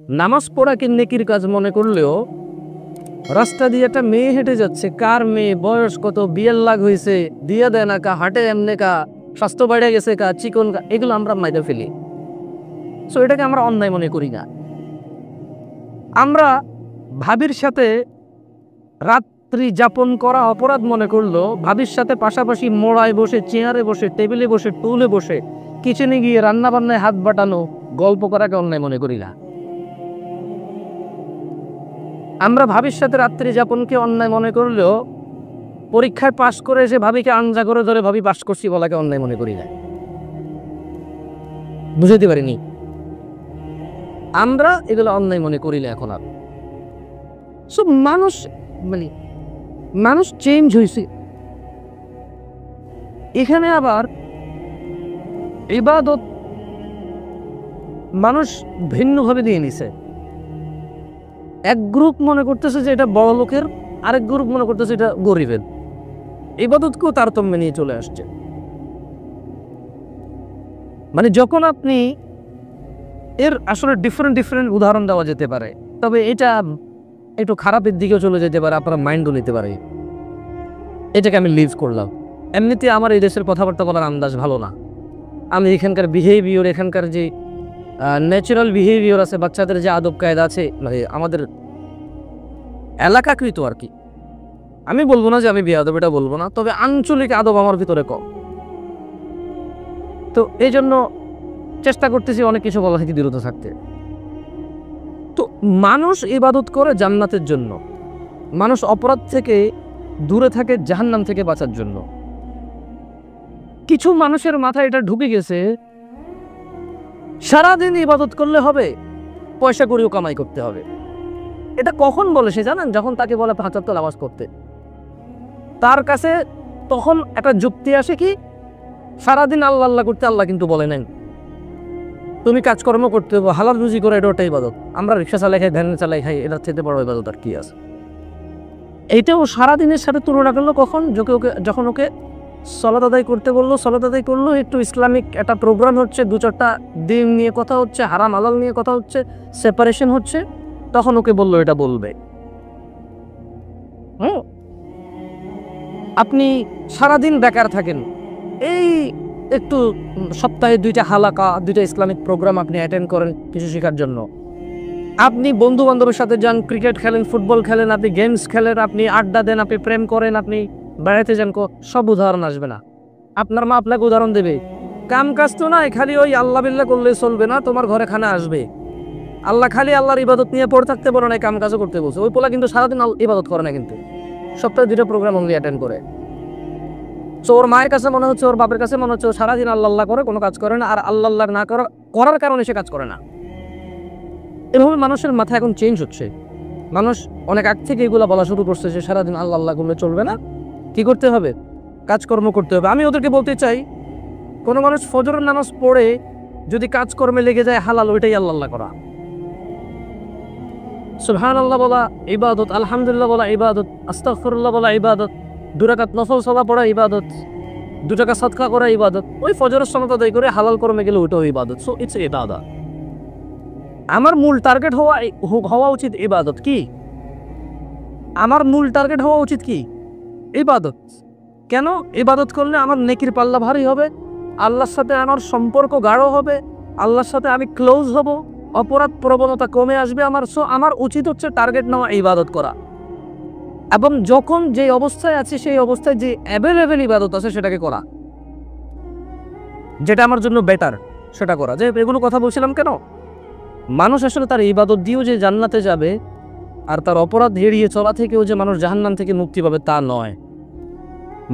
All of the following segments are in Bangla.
নামাজ পড়াকে নেকির কাজ মনে করলেও রাস্তা দিয়ে একটা মেয়ে হেঁটে যাচ্ছে, কার মেয়ে, বয়স কত, বিয়ের লাগ হয়েছে, দিয়ে দেয় না কা, হাটে এমনে কা, স্বাস্থ্য বেড়ে গেছে কা, চিকন কা, এগুলো আমরা মাইরে ফেলি। সো এটাকে আমরা অন্যায় মনে করি না। আমরা ভাবির সাথে রাত্রি যাপন করা অপরাধ মনে করলো, ভাবির সাথে পাশাপাশি মোড়ায় বসে, চেয়ারে বসে, টেবিলে বসে, টুলে বসে, কিচেনে গিয়ে রান্না বান্নায় হাত বাটানো, গল্প করাকে অন্যায় মনে করি না। আমরা ভাবির সাথে রাত্রি যাপনকে অন্যায় মনে করলেও পরীক্ষায় পাশ করে এসে ভাবিকে আঞ্জা করে ধরে ভাবি পাশ করছি বলাকে অন্যায় মনে করি না। বুঝাতে পারিনি? আমরা এগুলো অন্যায় মনে করি না এখন আর। সব মানুষ চেঞ্জ হয়েছে। এখানে আবার ইবাদত মানুষ ভিন্নভাবে দিয়ে নিছে। এক গ্রুপ মনে করতেছে যে এটা বড় লোকের, আরেক গ্রুপ মনে করতেছে এটা গরিবের। ইবাদতকেও তারতম্য নিয়ে চলে আসছে। মানে যখন আপনি এর আসলে ডিফারেন্ট উদাহরণ দেওয়া যেতে পারে, তবে এটা একটু খারাপের দিকেও চলে যেতে পারে, আপনারা মাইন্ডও নিতে পারে। এটাকে আমি লিভ করলাম। এমনিতে আমার এই দেশের কথাবার্তা বলার আন্দাজ ভালো না। আমি এখানকার বিহেভিয়র, এখানকার যে ন্যাচারাল বিহেভিয়র আছে, বাচ্চাদের যে আদব কায়দা আছে, মানে আমাদের এলাকাকৃত আর কি, আমি বলবো না যে আমি বেয়াদব, এটা বলবো না, তবে আঞ্চলিক আদব আমার ভিতরে কম। তো এই জন্য চেষ্টা করতেছি অনেক কিছু বলা থেকে বিরত থাকতে। তো মানুষ ইবাদত করে জান্নাতের জন্য, মানুষ অপরাধ থেকে দূরে থাকে জাহান্নাম থেকে বাঁচার জন্য। কিছু মানুষের মাথায় এটা ঢুকে গেছে, সারাদিন ইবাদত করলে হবে, পয়সা করেও কামাই করতে হবে। এটা কখন বলে সে জানেন? যখন তাকে বলে ৫ ওয়াক্ত নামাজ পড়তে, তার কাছে তখন একটা যুক্তি আসে কি, সারাদিন আল্লাহ আল্লাহ করতে, আল্লাহ কিন্তু বলে নেন তুমি কাজকর্ম করতে হবে, হালাল রুজি করে, এটা ওটাই ইবাদত। আমরা রিক্সা চালাই খাই, ভ্যান চালাই খাই, এটা থেকে বড় ইবাদত আর কি আছে? এইটাও সারাদিনের সাথে তুলনা করলো কখন, যখন ওকে সলাত আদায় করতে বললো, সলাত আদায় করলো, একটু ইসলামিক একটা প্রোগ্রাম হচ্ছে, ২-৪টা দিন নিয়ে কথা হচ্ছে, হারাম হালাল নিয়ে কথা হচ্ছে, সেপারেশন হচ্ছে, তখন ওকে বললো এটা বলবে। আপনি সারাদিন বেকার থাকেন, এই একটু সপ্তাহে 2টা হালাকা, 2টা ইসলামিক প্রোগ্রাম আপনি অ্যাটেন্ড করেন কিছু শেখার জন্য, আপনি বন্ধু বান্ধবের সাথে যান, ক্রিকেট খেলেন, ফুটবল খেলেন, আপনি গেমস খেলেন, আপনি আড্ডা দেন, আপনি প্রেম করেন, আপনি বেড়াতে যান, সব উদাহরণ আসবে না। আপনার মা আপনাকে উদাহরণ দেবে, কাম কাজ তো নাই, খালি ওই আল্লাহ বিল্লাহ করলে চলবে না, তোমার ঘরে খানা আসবে। আল্লাহ খালি আল্লাহর ইবাদত নিয়ে পড়ে থাকতে বলে না, কাম কাজও করতে বলছে। ওই পোলা কিন্তু সারাদিন ইবাদত করে না, কিন্তু সপ্তাহে 2টা প্রোগ্রাম অনলি অ্যাটেন্ড করে। তো ওর মায়ের কাছে মনে হচ্ছে, ওর বাপের কাছে মনে হচ্ছে ও সারাদিন আল্লাহ আল্লাহ করে, কোনো কাজ করে না, আর আল্লাহ আল্লাহ না করার কারণে সে কাজ করে না। এভাবে মানুষের মাথা এখন চেঞ্জ হচ্ছে। মানুষ অনেক আগ থেকে এগুলো বলা শুরু করছে যে সারাদিন আল্লাহ আল্লাহ করলে চলবে না, কি করতে হবে? কাজকর্ম করতে হবে। আমি ওদেরকে বলতে চাই, কোনো মানুষ ফজরের নামাজ পড়ে যদি কাজকর্মে লেগে যায়, হালাল ওইটাই আল্লাহ আল্লাহ করা। সুবহানাল্লাহ বলা ইবাদত, আলহামদুলিল্লাহ বলা ইবাদত, আস্তাগফিরুল্লাহ বলা ইবাদত, 2 রাকাত নফল সালাত পড়া ইবাদত, 2 টাকা সাদকা করা ইবাদত, ওই ফজরের সালাত আদায় করে হালাল কর্মে গেলে ওইটাও ইবাদত। সো ইটস ইবাদত। আমার মূল টার্গেট হওয়া উচিত ইবাদত। কি আমার মূল টার্গেট হওয়া উচিত? কি? ইবাদত। কেন? ইবাদত করলে আমার নেকির পাল্লা ভারী হবে, আল্লাহর সাথে আমার সম্পর্ক গাঢ় হবে, আল্লাহর সাথে আমি ক্লোজ হব, অপরাধ প্রবণতা কমে আসবে আমার। সো আমার উচিত হচ্ছে টার্গেট নেওয়া, ইবাদত করা, এবং যখন যে অবস্থায় আছে সেই অবস্থায় যে অ্যাভেলেবেল ইবাদত আছে সেটাকে করা, যেটা আমার জন্য বেটার সেটা করা। যে এগুলো কথা বলছিলাম কেন, মানুষ আসলে তার ইবাদত দিয়েও যে জান্নাতে যাবে, আর তার অপরাধ এড়িয়ে চলা থেকেও যে মানুষ জাহান্নাম থেকে মুক্তি পাবে তা নয়।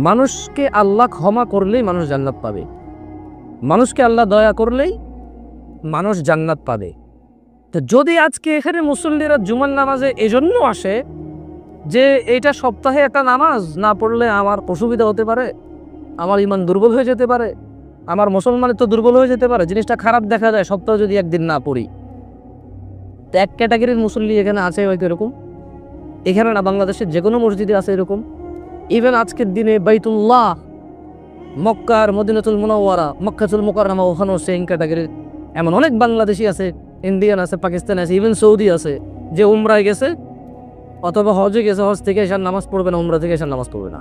মানুষকে আল্লাহ ক্ষমা করলেই মানুষ জান্নাত পাবে, মানুষকে আল্লাহ দয়া করলেই মানুষ জান্নাত পাবে। তো যদি আজকে এখানে মুসল্লিরা জুমার নামাজে এজন্য আসে যে এটা সপ্তাহে একটা নামাজ না পড়লে আমার অসুবিধা হতে পারে, আমার ইমান দুর্বল হয়ে যেতে পারে, আমার মুসলমানের তো দুর্বল হয়ে যেতে পারে, জিনিসটা খারাপ দেখা যায় সপ্তাহে যদি একদিন না পড়ি। তো এক ক্যাটাগরির মুসল্লি এখানে আছে হয়তো এরকম, এখানে না বাংলাদেশের যে কোনো মসজিদে আছে এরকম। ইভেন আজকের দিনে বাইতুল্লাহ, মক্কার মদিনাতুল মুনাওয়ারা, মক্কাতুল মুকাররমা, ওখানেও সেম ক্যাটাগরির এমন অনেক বাংলাদেশি আছে ইন্ডিয়ান আছে, পাকিস্তান আছে, ইভেন সৌদি আছে, যে উমরায় গেছে অথবা হজে গেছে, হজ থেকে এসার নামাজ পড়বে না, উমরা থেকে এসার নামাজ পড়বে না।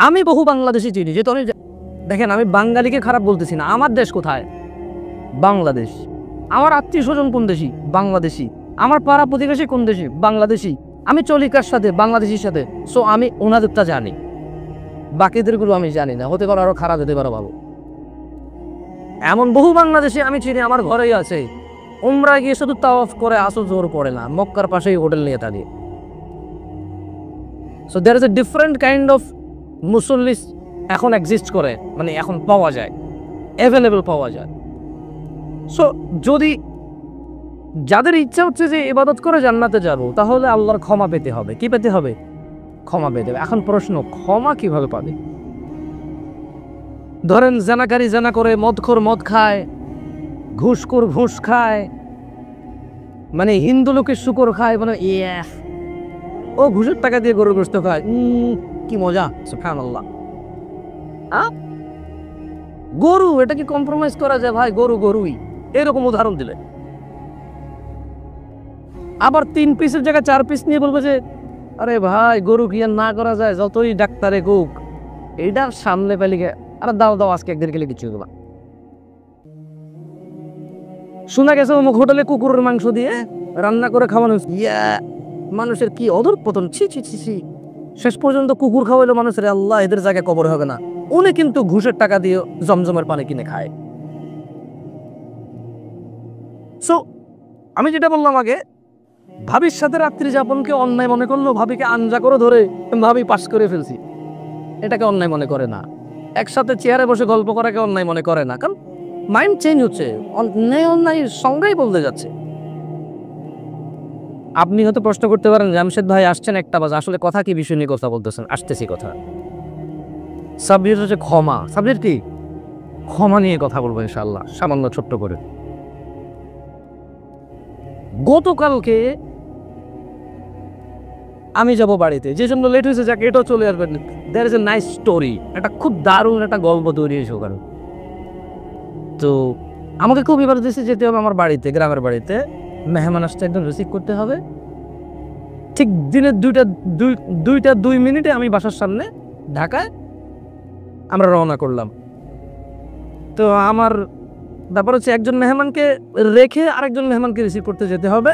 আমি বহু বাংলাদেশি চিনি, যেহেতু আমি দেখেন আমি বাঙালিকে খারাপ বলতেছি না। আমার দেশ কোথায়? বাংলাদেশ। আমার আত্মীয় স্বজন কোন দেশি? বাংলাদেশি। আমার পাড়া প্রতিবেশী কোন দেশি? বাংলাদেশি। আমি চলি কার সাথে? বাংলাদেশির সাথে। সো আমি ওনাদেরটা জানি, বাকিদেরগুলো আমি জানি না। হতে পারে আরো খারাপ হতে পারে ভালো। এমন বহু বাংলাদেশি আমি চিনি, আমার ঘরেই আছে, উমরা গিয়ে শুধু তাওয়াফ করে আসো, জোর পড়ে না, মক্কার পাশেই হোটেল নিয়ে থাকে। So there is a different kind of মুসল্লিস এখন এক্সিস্ট করে, মানে এখন পাওয়া যায়, অ্যাভেলেবল পাওয়া যায়। সো যদি যাদের ইচ্ছা হচ্ছে যে ইবাদত করে জান্নাতে যাব, তাহলে আল্লাহর ক্ষমা পেতে হবে। কি পেতে হবে? ক্ষমা পেতে হবে। এখন প্রশ্ন, ক্ষমা কিভাবে পাবে? ধরেন জানাকারী জানা করে, মদখোর মদ খায়, ঘুষখোর ঘুষ খায়, মানে হিন্দু লোকের শুকর খায়, মানে ও ঘুষের টাকা দিয়ে গরুর গোশত খায়, কি মজা, সুবহানাল্লাহ। গরু, এটা কি কম্প্রোমাইজ করা যায় ভাই? গরু গরুই, এরকম উদাহরণ দিলে। আবার 3 পিসের জায়গায় 4 পিস নিয়ে বলবে যে আরে ভাই গরু কি আর না করা যায়, যতই ডাক্তারে কুক, এইটার সামনে পেলে আরে দাও দাও আজকে একদিন গেলে কিছু দেবা। শোনা গেছে অমুক হোটেলে কুকুরের মাংস দিয়ে রান্না করে খাওয়ানো, মানুষের কি অধঃপতন, ছি ছি ছি ছি। শেষ পর্যন্ত কুকুর খাওয়াইলো মানুষের, আল্লাহ এদের জায়গায় কবর হবে না। উনি কিন্তু ঘুষের টাকা দিয়ে জমজমের পানি কিনে খায়। সো আমি যেটা বললাম আগে, ভাবির সাথে রাত্রি যাপনকে অন্যায় মনে করলো, ভাবিকে আঞ্জা করে ধরে ভাবি পাস করে ফেলছি, এটাকে অন্যায় মনে করে না। একসাথে চেয়ারে বসে গল্প করাকে অন্যায় মনে করে না, কারণ মাইন্ড চেঞ্জ হচ্ছে, অন্যায় অন্যায় সংজ্ঞাই বলতে যাচ্ছে। আপনি হয়তো প্রশ্ন করতে পারেন, জামশেদ ভাই আসছেন 1টা বাজে, আসলে কথা কি বিষয় নিয়ে কথা বলতেছেন? আসতেছি কথা। সাবজেক্ট হচ্ছে ক্ষমা। সাবজেক্ট কি? ক্ষমা নিয়ে কথা বলবো ইনশাআল্লাহ, সামান্য ছোট্ট করে। গতকালকে আমি যাব বাড়িতে, যে জন্য লেট হয়েছে, যাকে এটাও চলে আসবেন। There is a nice story, একটা খুব দারুণ একটা গল্প তৈরি হয়েছে ওখানে। তো আমাকে খুব ইমার্জেন্সি যেতে হবে আমার বাড়িতে, গ্রামের বাড়িতে। মেহমান আসতে একদম রিসিভ করতে হবে। ঠিক দিনের 2টা 2 মিনিটে আমি বাসার সামনে ঢাকায় আমরা রওনা করলাম। তো আমার ব্যাপার হচ্ছে একজন মেহমানকে রেখে আরেকজন মেহমানকে রিসিভ করতে যেতে হবে।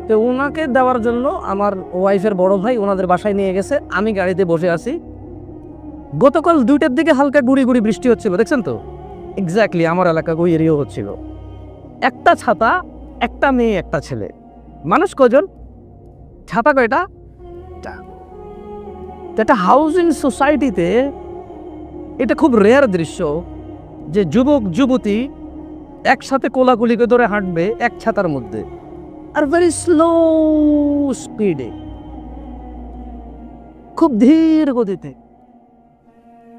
তো ওনাকে দেওয়ার জন্য আমার ওয়াইফের বড় ভাই ওনাদের বাসায় নিয়ে গেছে, আমি গাড়িতে বসে আছি। গতকাল 2টার দিকে হালকা গুড়ি গুড়ি বৃষ্টি হচ্ছিল, দেখছেন তো? এক্স্যাক্টলি আমার এলাকা ওই এরিয়া হচ্ছিল। একটা ছাতা, একটা মেয়ে, একটা ছেলে, মানুষ কজন? ছাতা কয়টা? একটা হাউজিং সোসাইটিতে এটা খুব রেয়ার দৃশ্য যে যুবক যুবতী একসাথে কোলাকুলিকে ধরে হাঁটবে এক ছাতার মধ্যে, আর ভেরি স্লো স্পিডে, খুব ধীর গতিতে।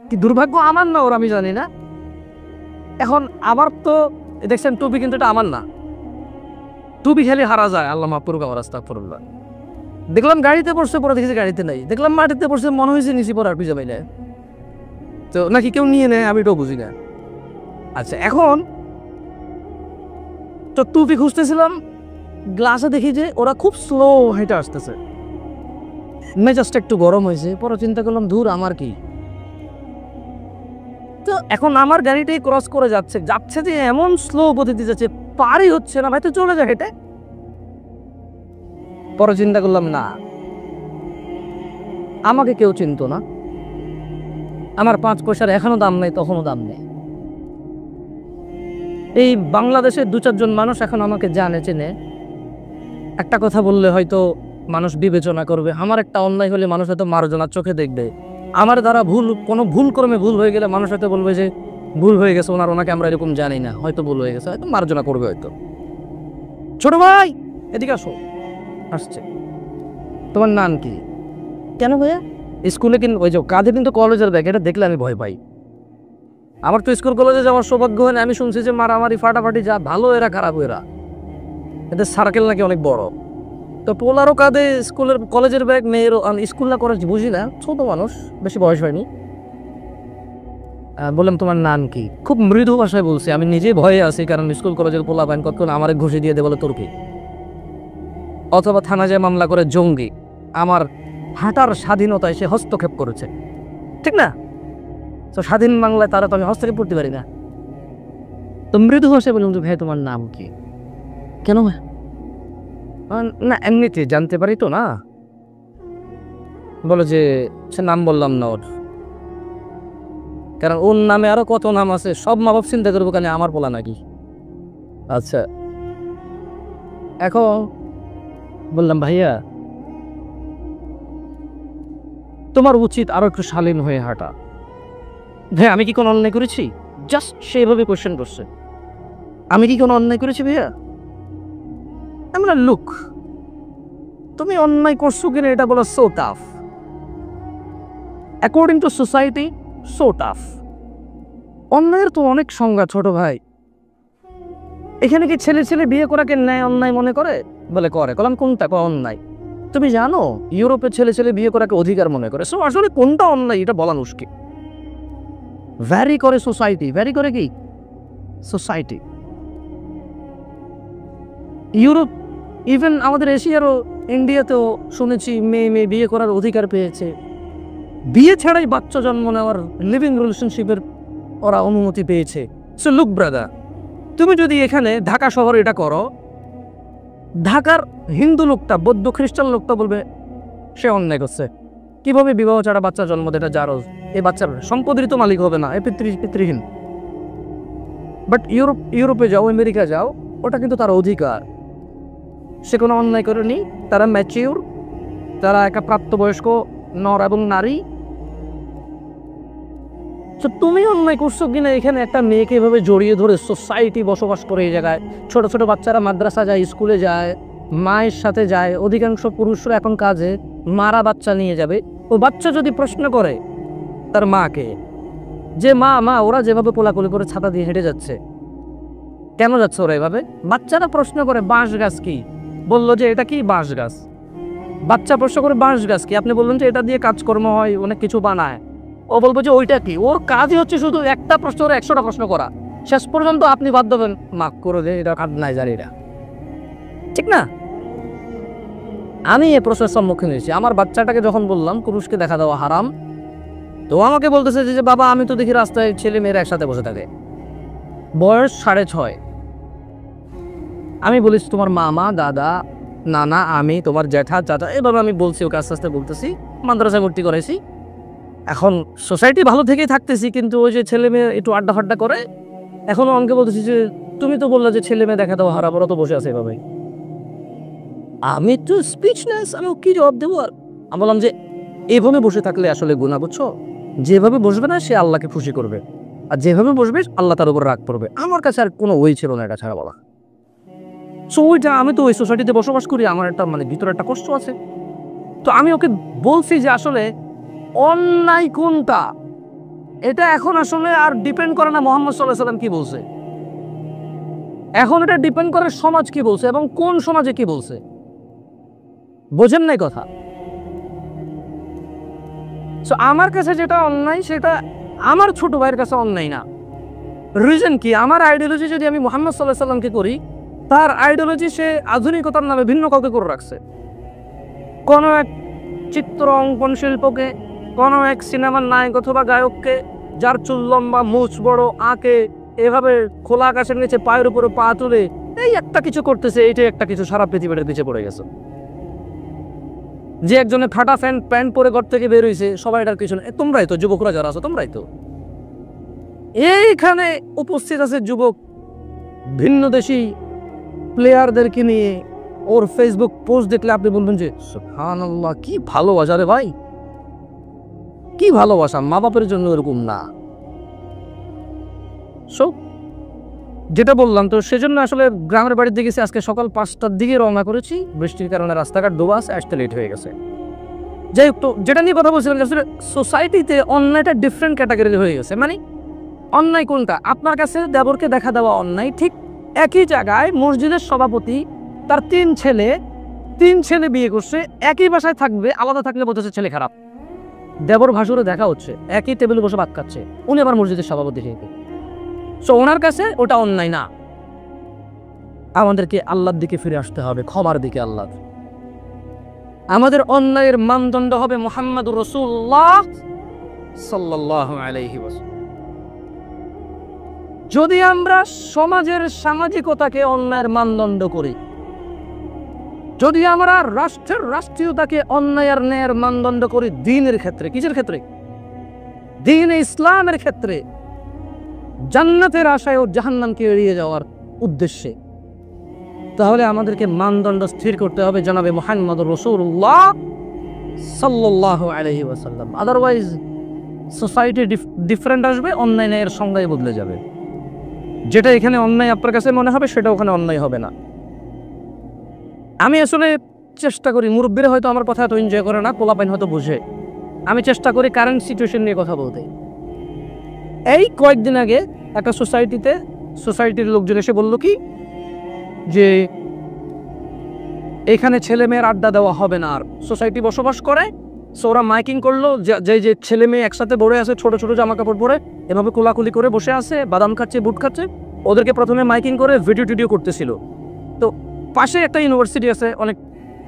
কি দুর্ভাগ্য আমার না ওর, আমি জানি না। এখন আমার তো দেখছেন টুপি, কিন্তু এটা আমার না। টুপি খেলে হারা যায়, আল্লাহ মাফ করুক আমার, আস্তাগফিরুল্লাহ। দেখলাম গাড়িতে পড়ছে, পরে দেখেছি গাড়িতে নাই। দেখলাম মাটিতে পড়ছে, মনে হয়েছে নিচে পড়ার পিজামাই নেয়, তো নাকি কেউ নিয়ে নেয়, আমি এটাও বুঝি না। আচ্ছা, এখন তো টুপি খুঁজতেছিলাম, গ্লাসে দেখি যে ওরা খুব স্লো হেঁটে আসতেছে। মেজাজটা একটু গরম হয়েছে, পরে চিন্তা করলাম ধুর আমার কি। তো এখন আমার গাড়িটাই ক্রস করে যাচ্ছে যাচ্ছে যে এমন স্লো গতিতে যাচ্ছে, পারই হচ্ছে না, ভাই তো চলে যায় হেঁটে। পরে চিন্তা করলাম না, আমাকে কেউ চিনতো না, আমার 5 পয়সার এখনো দাম নেই, তখনও দাম নেই। এই বাংলাদেশের 2-4 জন মানুষ এখন আমাকে জানে, চেনে। একটা কথা বললে হয়তো মানুষ বিবেচনা করবে, আমার একটা অন্যায় হলে মানুষ হয়তো মার্জনার চোখে দেখবে, আমার দ্বারা কোনো ভুল ক্রমে ভুল হয়ে গেলে মানুষ হয়তো বলবে যে ভুল হয়ে গেছে, ওনাকে আমরা এরকম জানি না, হয়তো ভুল হয়ে গেছে, হয়তো মার্জনা করবে। হয়তো ছোট ভাই এদিকে আসো, আসছে। তোমার নাম কি? কেন ভাইয়া? স্কুলে কিন্তু ওই যে কাঁধে কিন্তু কলেজের ব্যাগ, এটা দেখলে আমি ভয় পাই। আমার তো স্কুল কলেজে যাওয়ার সৌভাগ্য হয় না। আমি শুনছি যে মারামারি ফাটাফাটি যা ভালো এরা খারাপ এরা, এদের সার্কেল নাকি অনেক বড়। তো পোলারও কাঁধে স্কুলের কলেজের ব্যাগ, মেয়েরও। স্কুল না কলেজ বুঝি না, ছোট মানুষ, বেশি বয়স হয়নি। বললাম তোমার নাম কি, খুব মৃদু ভাষায় বলছি, আমি নিজেই ভয়ে আছি কারণ স্কুল কলেজের পোলাপাইন কতক্ষণ আমার ঘুষি দিয়ে দেবে বলে তোর কি, অথবা থানা যায় মামলা করে জঙ্গি আমার হাঁটার স্বাধীনতায় সে হস্তক্ষেপ করেছে, ঠিক না? তো স্বাধীন বাংলায় তারা তো আমি হস্তক্ষেপ করতে পারি না। তো মৃদু ভাষায় বললাম যে ভাই তোমার নাম কি? কেন ভাই? না এমনিতে জানতে পারি তো না। বলো যে সে নাম বললাম না ওর, কারণ ওর নামে আরো কত নাম আছে, সব মা বাপ চিন্তা করবো কেন আমার বলা নাকি। আচ্ছা এখন বললাম ভাইয়া তোমার উচিত আরো একটু শালীন হয়ে হাঁটা। ভাই আমি কি কোনো অন্যায় করেছি? জাস্ট সেভাবে কোয়েশ্চেন করছে, আমি কি কোনো অন্যায় করেছি ভাইয়া? আমরা লুক তুমি অন্যায় করছো কিনা এটা বলা so tough, according to society so tough. অন্যায়ের তো অনেক সংজ্ঞা ছোট ভাই। এখানে কি ছেলে ছেলে বিয়ে করাকে ন্যায় অন্যায় মনে করে? বলে করে। কলাম কোনটা অন্যায়? তুমি জানো ইউরোপে ছেলে ছেলে বিয়ে করাকে অধিকার মনে করে। সো আসলে কোনটা অন্যায় এটা বলা মুশকিল। ভ্যারি করে সোসাইটি, ভ্যারি করে কি সোসাইটি। ইউরোপ ইভেন আমাদের এশিয়ারও ইন্ডিয়াতেও শুনেছি মেয়ে মেয়ে বিয়ে করার অধিকার পেয়েছে, বিয়ে ছাড়াই বাচ্চা জন্ম নেওয়ার লিভিং রিলেশনশিপের ওরা অনুমতি পেয়েছে। সো লুক ব্রাদার, তুমি যদি এখানে ঢাকা শহরে এটা করো, ঢাকার হিন্দু লোকটা বৌদ্ধ খ্রিস্টান লোকটা বলবে সে অন্যায় করছে, কিভাবে বিবাহ ছাড়া বাচ্চা জন্ম দেয়, এটা জারজ, এই বাচ্চার সম্পদের তো মালিক হবে না, এ পিতৃহীন। বাট ইউরোপে যাও, আমেরিকা যাও, ওটা কিন্তু তার অধিকার, সে কোনো অন্যায় করেনি, তারা ম্যাচিউর, তারা একটা প্রাপ্তবয়স্ক নর এবং নারী। তো তুমি অন্যায় করছো কিনা এখানে একটা মেয়েকে এভাবে জড়িয়ে ধরে, সোসাইটি বসবাস করে এই জায়গায়, ছোট ছোট বাচ্চারা মাদ্রাসা যায়, স্কুলে যায়, মায়ের সাথে যায়, অধিকাংশ পুরুষরা এখন কাজে, মারা বাচ্চা নিয়ে যাবে। ও বাচ্চা যদি প্রশ্ন করে তার মাকে যে মা মা ওরা যেভাবে কোলাকুলি করে ছাতা দিয়ে হেঁটে যাচ্ছে, কেন যাচ্ছে ওরা এভাবে? বাচ্চারা প্রশ্ন করে বাঁশ গাছ কি, বললো যে এটা কি বাঁশ গাছ। বাচ্চা প্রশ্ন করে বাঁশ গাছ কি, আপনি বললেন যে এটা দিয়ে কাজকর্ম হয়, অনেক কিছু বানায়, ও বলবো যে ওইটা কি। ওর কাজই হচ্ছে শুধু একটা প্রশ্ন করে 100টা প্রশ্ন করা, শেষ পর্যন্ত আপনি বাদ দেবেন মাফ করে দে এটা কাজ নাই জানি না, ঠিক না? আমি এই প্রশ্নের সম্মুখীন হয়েছি। আমার বাচ্চাটাকে যখন বললাম পুরুষকে দেখা দেওয়া হারাম, তো আমাকে বলতেছে যে বাবা আমি তো দেখি রাস্তায় ছেলে মেয়েরা একসাথে বসে থাকে, বয়স 6.5। আমি বলিস তোমার মামা দাদা নানা আমি তোমার জ্যাঠা চাচা, এভাবে আমি বলছি, ওকে আস্তে আস্তে বলতেছি, মাদ্রাসায় ভর্তি করেছি। এখন সোসাইটি ভালো থেকেই থাকতেছি, কিন্তু ওই যে ছেলে মেয়ে একটু আড্ডা ফাড্ডা করে, এখনো অনেকে বলতেছি যে তুমি তো বললা যে ছেলে মেয়ে দেখা দাও হারাম, ওরা তো বসে আছে এভাবে। আমি তো স্পিচলেস, আমি কি জবাব দেবো? আর আমি বললাম যে এভাবে বসে থাকলে আসলে গুনাহ, বুঝছো? যেভাবে বসবে না সে আল্লাহকে খুশি করবে, আর যেভাবে বসবে আল্লাহ তার উপর রাগ করবে। আমার কাছে আর কোনো ওই ছিল না এটা ছাড়া বলা। সো ওইটা, আমি তো ওই সোসাইটিতে বসবাস করি, আমার একটা ভিতরে একটা কষ্ট আছে। তো আমি ওকে বলছি যে আসলে অন্যায় কোনটা, এটা এখন আসলে আর ডিপেন্ড করে না মুহাম্মদ সাল্লাল্লাহু আলাইহি ওয়াসাল্লাম কি বলছে, এখন এটা ডিপেন্ড করে সমাজ কি বলছে এবং কোন সমাজে কি বলছে। বোঝেন নাই কথা? সো আমার কাছে যেটা অন্যায় সেটা আমার ছোট ভাইয়ের কাছে অন্যায় না। রিজন কি? আমার আইডিওলজি যদি আমি মুহাম্মদ সাল্লাল্লাহু আলাইহি ওয়াসাল্লামকে করি, তার আইডিওলজি সে আধুনিকতার নামে ভিন্ন কাউকে করে রাখছে। কোনো এক চিত্র অঙ্কন শিল্পকে, কোনো এক সিনেমার নায়ক অথবা গায়ককে, যার চুল লম্বা মুছ বড় আঁকে, এভাবে খোলা আকাশের নিচে পায়ের উপরে পা তুলে এই একটা কিছু করতেছে, এইটাই একটা কিছু, সারা পৃথিবীর পিছিয়ে পড়ে গেছে। যে একজনে ফাটা প্যান্ট পরে ঘর থেকে বের হয়েছে, সবাই এটার কিছু না, তোমরাই তো যুবকরা যারা আছো তোমরাই তো। এইখানে উপস্থিত আছে যুবক ভিন্ন দেশি প্লেয়ারদেরকে নিয়ে, ওর ফেসবুক পোস্ট দেখলে আপনি বলবেন যে সুবহানাল্লাহ কি ভালোবাসা রে ভাই, কি ভালোবাসা, মা বাপের জন্য এরকম না। সো যেটা বললাম, তো সেজন্য আসলে গ্রামের বাড়ির দিকে গেছি, আজকে সকাল 5টার দিকে রওনা করেছি, বৃষ্টির কারণে রাস্তাঘাট ডোবা আছে, আসতে লেট হয়ে গেছে। যাই হোক, তো যেটা নিয়ে কথা বলছিলাম, আসলে সোসাইটিতে অন্যায়টা ডিফারেন্ট ক্যাটাগরি হয়ে গেছে। অন্যায় কোনটা? আপনার কাছে দেবরকে দেখা দেওয়া অন্যায়, ঠিক একই জায়গায় মসজিদের সভাপতি তার 3 ছেলে বিয়ে করছে, একই বাসায় থাকবে, আলাদা থাকলে বলতেছে ছেলে খারাপ। দেবর ভাসুরে দেখা হচ্ছে, একই টেবিলে বসে ভাত খাচ্ছে, উনি আবার মসজিদের সভাপতি হিসেবে। সো ওনার কাছে ওটা অন্যায় না। আমাদেরকে আল্লাহর দিকে ফিরে আসতে হবে, ক্ষমার দিকে। আল্লাহ আমাদের অন্যায়ের মানদণ্ড হবে মুহাম্মদুর রাসূলুল্লাহ সাল্লাল্লাহু আলাইহি ওয়াসাল্লাম। যদি আমরা সমাজের সামাজিকতাকে অন্যায়ের মানদণ্ড করি, যদি আমরা রাষ্ট্রের রাষ্ট্রীয়তাকে অন্যায় আর ন্যায়ের মানদণ্ড করি দ্বীনের ক্ষেত্রে, কিসের ক্ষেত্রে? দ্বীন ইসলামের ক্ষেত্রে, জান্নাতের আশায় ও জাহান্নামকে এড়িয়ে যাওয়ার উদ্দেশ্যে, তাহলে আমাদেরকে মানদণ্ড স্থির করতে হবে জনাবে মুহাম্মদুর রাসূলুল্লাহ সাল্লাল্লাহু আলাইহি ওয়াসাল্লাম। আদারওয়াইজ সোসাইটি ডিফারেন্ট আসবে, অন্যায় ন্যায়ের সংজ্ঞায় বদলে যাবে। যেটা এখানে অন্যায় আপনার কাছে মনে হবে, সেটা ওখানে অন্যায় হবে না। আমি আসলে চেষ্টা করি, মুরব্বীরা হয়তো আমার কথা এত এনজয় করে না, পোলাপাইন হয়তো বুঝে, আমি চেষ্টা করি কারেন্ট সিচুয়েশন নিয়ে কথা বলতে। এই কয়েকদিন আগে একটা সোসাইটির লোকজন এসে বলল কি যে এখানে ছেলে মেয়ের আড্ডা দেওয়া হবে না আর। সোসাইটি বসবাস করে, সো ওরা মাইকিং করলো, যে ছেলে মেয়ে একসাথে বড়ে আছে, ছোট ছোট জামা কাপড় পরে এভাবে কোলাকুলি করে বসে আছে, বাদাম খাচ্ছে, বুট খাচ্ছে, ওদেরকে প্রথমে মাইকিং করে ভিডিও করতেছিল। তো পাশে একটা ইউনিভার্সিটি আছে, অনেক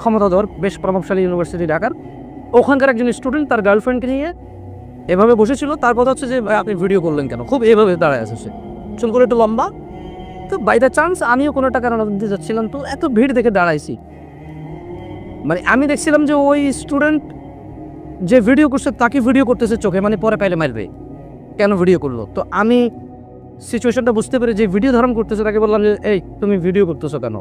ক্ষমতাধর, বেশ প্রভাবশালী ইউনিভার্সিটি ঢাকার, ওখানকার একজন স্টুডেন্ট তার গার্লফ্রেন্ডকে নিয়ে এভাবে বসেছিল। তার কথা হচ্ছে যে আপনি ভিডিও করলেন কেন, খুব এভাবে দাঁড়ায় আছে, সে চুল করে একটু লম্বা। তো বাই দ্য চান্স আমিও কোনো টাকা দিতে যাচ্ছিলাম, তো এত ভিড় দেখে দাঁড়াইছি। মানে আমি দেখছিলাম যে ওই স্টুডেন্ট যে ভিডিও করছে তাকে ভিডিও করতেছে চোখে, মানে পরে পাইলে মারবে, কেন ভিডিও করলো। তো আমি সিচুয়েশনটা বুঝতে পেরে যে ভিডিও ধারণ করতেছে তাকে বললাম যে এই তুমি ভিডিও করতেছো কেন,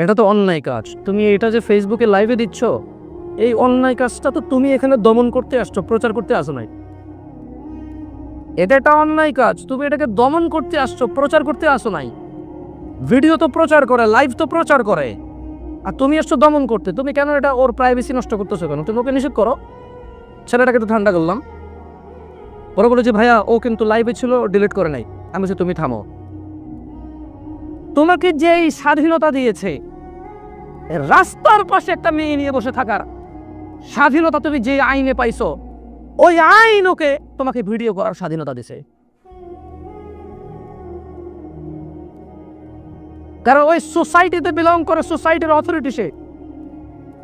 এটা তো অন্যায় কাজ। তুমি এটা যে ফেসবুকে লাইভে দিচ্ছ, এই অন্যায় কাজটা তো তুমি এখানে দমন করতে আসছো, প্রচার করতে আসো নাই। এটা একটা অন্যায় কাজ, তুমি এটাকে দমন করতে আসছো, প্রচার করতে আসো নাই। ভিডিও তো প্রচার করে, লাইভ তো প্রচার করে, আর তুমি আসছো দমন করতে। তুমি কেন এটা, ওর প্রাইভেসি নষ্ট করতেছো কেন? তুমি ওকে নিষেধ করো। ছেলেটাকে তো ঠান্ডা করলাম, পরে বলে যে ভাইয়া ও কিন্তু লাইভে ছিল, ডিলিট করে নাই। আমি বলছি তুমি থামো, তোমাকে যে স্বাধীনতা দিয়েছে রাস্তার পাশে একটা মেয়ে নিয়ে বসে থাকার স্বাধীনতা, তুমি যে আইনে পাইছো, ওই আইন ওকে তোমাকে ভিডিও করার স্বাধীনতা দিছে। কারণ ওই সোসাইটিতে বিলং করে, সোসাইটির অথরিটি সে।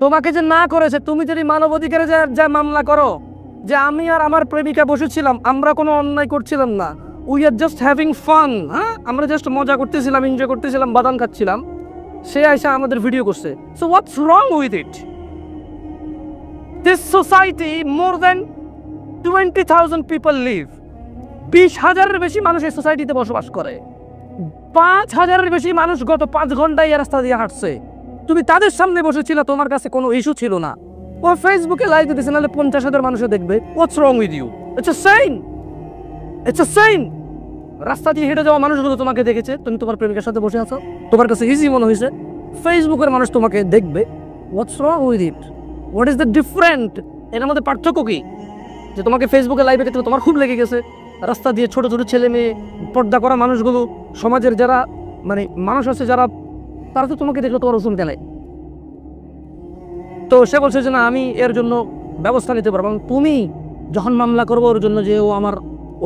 তোমাকে যে না করেছে, তুমি যদি মানবাধিকারে যা মামলা করো যে আমি আর আমার প্রেমিকা বসেছিলাম, আমরা কোনো অন্যায় করছিলাম না, we are just having fun, হ্যাঁ আমরা জাস্ট মজা করতেছিলাম, এনজয় করতেছিলাম, বাদাম খাচ্ছিলাম, সে আইসা আমাদের ভিডিও করছে। So what's wrong with it? This society more than 20,000 people live. 20,000-এর বেশি মানুষ এই সোসাইটিতে বসবাস করে। 5,000-এর বেশি মানুষ গত 5 ঘন্টায় এই রাস্তা দিয়ে হাঁটছে। তুমি তাদের সামনে বসেছিল, তোমার কাছে কোনো ইস্যু ছিল না। ও ফেসবুকে লাইভ দিতেছে, নাহলে 50,000 মানুষে দেখবে। What's wrong with you? It's a sign. রাস্তা দিয়ে হেঁটে যাওয়া মানুষগুলো তোমাকে দেখেছে, তুমি তোমার প্রেমিকার সাথে বসে আছো, তোমার কাছে ইজি মনে হয়েছে, ফেসবুকের মানুষ তোমাকে দেখবে। What's wrong with it? What is the different? এর মধ্যে পার্থক্য কি? যে তোমাকে ফেসবুকে লাইভে দেখতে তোমার খুব লেগে গেছে, রাস্তা দিয়ে ছোট ছোট ছেলে মেয়ে, পর্দা করা মানুষগুলো, সমাজের যারা মানে মানুষ আছে যারা, তারা তো তোমাকে দেখলো তোমার ওজন কেনে। তো সে বলছে যে না, আমি এর জন্য ব্যবস্থা নিতে পারবো। তুমি যখন মামলা করবো ওর জন্য, যে ও আমার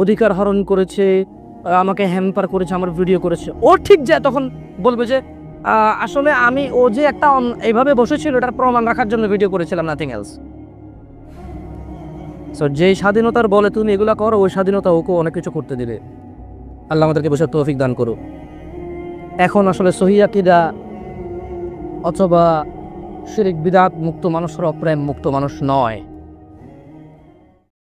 অধিকার হরণ করেছে, আমাকে হ্যাম্পার করেছে, আমার ভিডিও করেছে, ও ঠিক যায় তখন বলবে যে আসলে আমি, ও যে একটা এইভাবে বসেছিল এটার প্রমাণ রাখার জন্য ভিডিও করেছিলাম, নাথিং এলস। সো যেই স্বাধীনতার বলে তুমি এগুলা করো, ওই স্বাধীনতা ওকে অনেক কিছু করতে দিবে। আল্লাহ আমাদেরকে বসে তৌফিক দান করো। এখন আসলে সহিহ আকীদা অথবা শিরক বিদআত মুক্ত মানুষরা প্রেম মুক্ত মানুষ নয়।